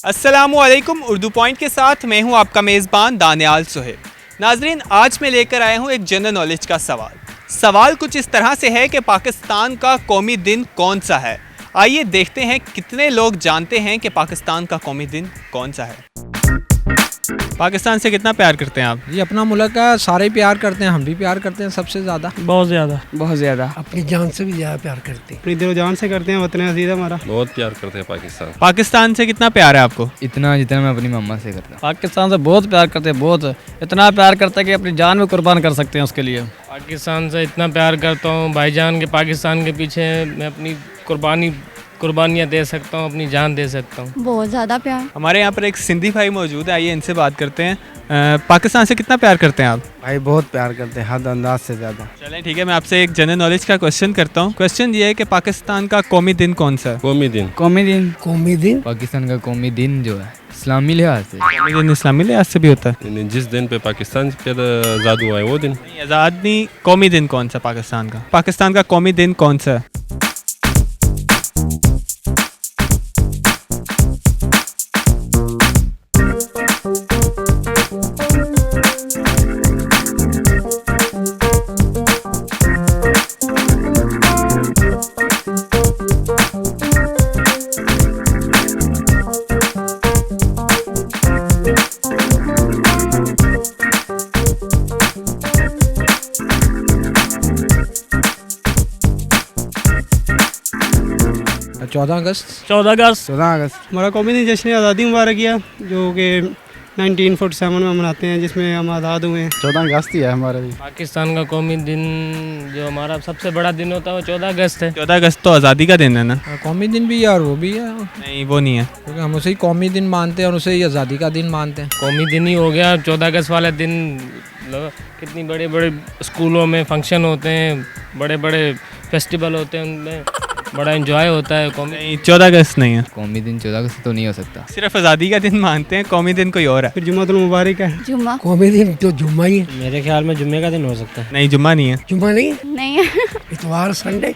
अस्सलामुअलैकुम। उर्दू पॉइंट के साथ मैं हूं आपका मेज़बान दानियाल सुहेब। नाजरीन, आज मैं लेकर आया हूं एक जनरल नॉलेज का सवाल कुछ इस तरह से है कि पाकिस्तान का कौमी दिन कौन सा है। आइए देखते हैं कितने लोग जानते हैं कि पाकिस्तान का कौमी दिन कौन सा है। पाकिस्तान से कितना प्यार करते हैं आप? ये अपना मुल्क है, सारे प्यार करते हैं, हम भी प्यार करते हैं, सबसे ज़्यादा, बहुत ज़्यादा अपनी जान से भी ज़्यादा प्यार करते हैं, अपनी दिलो जान से करते हैं। वतन अजीज़ हमारा, बहुत प्यार करते हैं पाकिस्तान। पाकिस्तान से कितना प्यार है आपको? इतना जितना मैं अपनी मम्मा से करता हूँ। पाकिस्तान से बहुत प्यार करते हैं, बहुत, इतना प्यार करते हैं कि अपनी जान में कुर्बान कर सकते हैं उसके लिए। पाकिस्तान से इतना प्यार करता हूँ भाईजान के, पाकिस्तान के पीछे मैं अपनी कुर्बानियाँ दे सकता हूँ, अपनी जान दे सकता हूँ। बहुत ज़्यादा प्यार। हमारे यहाँ पर एक सिंधी भाई मौजूद है, आइए इनसे बात करते हैं। पाकिस्तान से कितना प्यार करते हैं आप? भाई बहुत प्यार करते हैं, हद अंदाज से ज़्यादा। चलें ठीक है, मैं आपसे एक जनरल नॉलेज का क्वेश्चन करता हूँ। क्वेश्चन ये है कि पाकिस्तान का कौमी दिन कौन सा है? कौमी दिन पाकिस्तान का कौमी दिन जो है इस्लामी लिहाज से, कौमी दिन इस्लामी लिहाज से भी होता है? यानी जिस दिन पे पाकिस्तान आज़ाद हुआ है वो दिन। नहीं, आज़ाद नहीं, कौमी दिन कौन सा पाकिस्तान का? पाकिस्तान का कौमी दिन कौन सा है? चौदह अगस्त हमारा कौमी दिन जश्न आज़ादी मुबारकिया जो कि 1947 में मनाते हैं, जिसमें हम आज़ाद हुए हैं। 14 अगस्त ही है हमारा भी। पाकिस्तान का कौमी दिन जो हमारा सबसे बड़ा दिन होता है वो 14 अगस्त है। 14 अगस्त तो आज़ादी का दिन है ना? कौमी दिन भी है और वो भी है, नहीं, वो नहीं है, क्योंकि हम उसे ही कौमी दिन मानते हैं और उसे ही आज़ादी का दिन मानते हैं। कौमी दिन ही हो गया 14 अगस्त वाले दिन। कितनी बड़े बड़े स्कूलों में फंक्शन होते हैं, बड़े बड़े फेस्टिवल होते हैं, उनमें बड़ा एंजॉय होता है। कौमी नहीं, 14 अगस्त नहीं है। कौमी दिन 14 अगस्त तो नहीं हो सकता। सिर्फ आज़ादी का दिन मानते हैं, कौमी दिन कोई और है। फिर जुम्मतुल मुबारक है। जुम्मा। कौमी दिन तो जुम्मा ही है। मेरे ख्याल में जुम्मे का दिन हो सकता है। नहीं, जुम्मा नहीं है। जुम्मा नहीं, नहीं है। इतवार, संडे।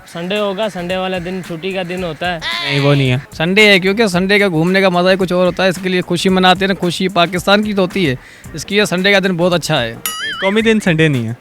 संडे होगा, संडे वाला दिन छुट्टी का दिन होता है। नहीं, वो नहीं है। संडे है, क्योंकि संडे का घूमने का मज़ा ही कुछ और होता है, इसके लिए खुशी मनाते हैं ना, खुशी पाकिस्तान की तो होती है, इसकी ये संडे का दिन बहुत अच्छा है। कौमी दिन संडे नहीं है।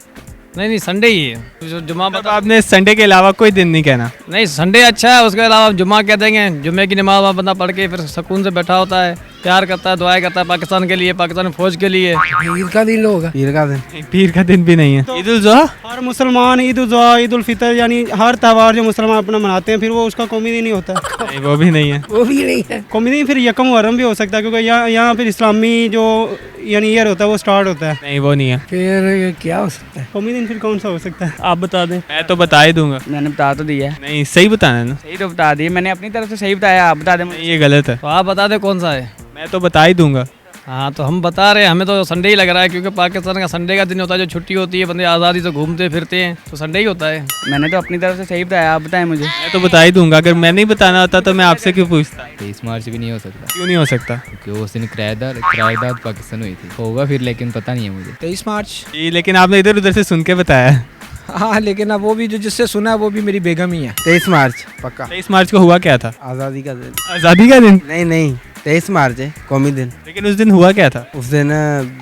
नहीं, संडे ही है। जो जुम्मा मतलब आपने संडे के अलावा कोई दिन नहीं कहना? नहीं, संडे अच्छा है, उसके अलावा जुम्मा कह देंगे। जुम्मे की नमाज वहाँ बंदा पढ़ के फिर सुकून से बैठा होता है, प्यार करता है, दुआएं करता है पाकिस्तान के लिए, पाकिस्तान फौज के लिए। ईद का दिन होगा। पीर का दिन, नहीं, पीर का दिन भी नहीं है। ईद उल जुहा, हर मुसलमान ईद उल जुहा, ईद उल फितर, यानी हर त्यौहार जो मुसलमान अपना मनाते हैं, फिर वो उसका कौमी दिन ही होता है। नहीं, वो भी नहीं है। वो भी नहीं है। कौमी दिन फिर यकम मुहर्रम भी हो सकता है, क्योंकि यहाँ फिर इस्लामी जो यानी ईयर होता है वो स्टार्ट होता है। नहीं, वो नहीं है। फिर क्या हो सकता है? कौमी दिन फिर कौन सा हो सकता है? आप बता दें। मैं तो बता ही दूंगा। मैंने बता तो दिया है। नहीं, सही बताना है ना। सही तो बता दिया मैंने, अपनी तरफ से सही बताया, आप बता दें। नहीं, ये गलत है। तो आप बता दें कौन सा है। मैं तो बता ही दूंगा। हाँ, तो हम बता रहे हैं, हमें तो संडे ही लग रहा है, क्योंकि पाकिस्तान का संडे का दिन होता है, जो छुट्टी होती है, बंदे आज़ादी से घूमते फिरते हैं, तो संडे ही होता है। मैंने तो अपनी तरफ से सही बताया, आप बताएं मुझे। मैं तो बता ही दूंगा। अगर मैं नहीं बताना होता तो मैं आपसे क्यों पूछता? 23 मार्च भी नहीं हो सकता, क्यों नहीं हो सकता? क्योंकि उस दिन किराएदार पाकिस्तान हुई थी। होगा फिर, लेकिन पता नहीं है मुझे। 23 मार्च। जी, लेकिन आपने इधर उधर से सुन के बताया। हाँ, लेकिन अब वो भी जो जिससे सुना है वो भी मेरी बेगम ही है। 23 मार्च पक्का। 23 मार्च को हुआ क्या था? आज़ादी का दिन। आज़ादी का दिन? नहीं, 23 मार्च है कौमी दिन। लेकिन उस दिन हुआ क्या था? उस दिन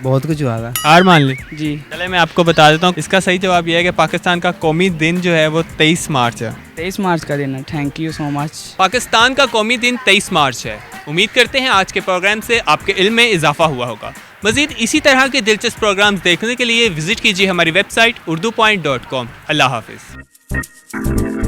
बहुत कुछ हुआ था। हार मान ली? जी, चले मैं आपको बता देता हूँ। इसका सही जवाब यह है कि पाकिस्तान का कौमी दिन जो है वो 23 मार्च है। 23 मार्च का दिन है। Thank you so much. Pakistan का कौमी दिन 23 मार्च है। उम्मीद करते हैं आज के प्रोग्राम से आपके इल्म में इजाफा हुआ होगा। मज़ीद इसी तरह के दिलचस्प प्रोग्राम्स देखने के लिए विजिट कीजिए हमारी वेबसाइट urdupoint.com। अल्लाह हाफिज़।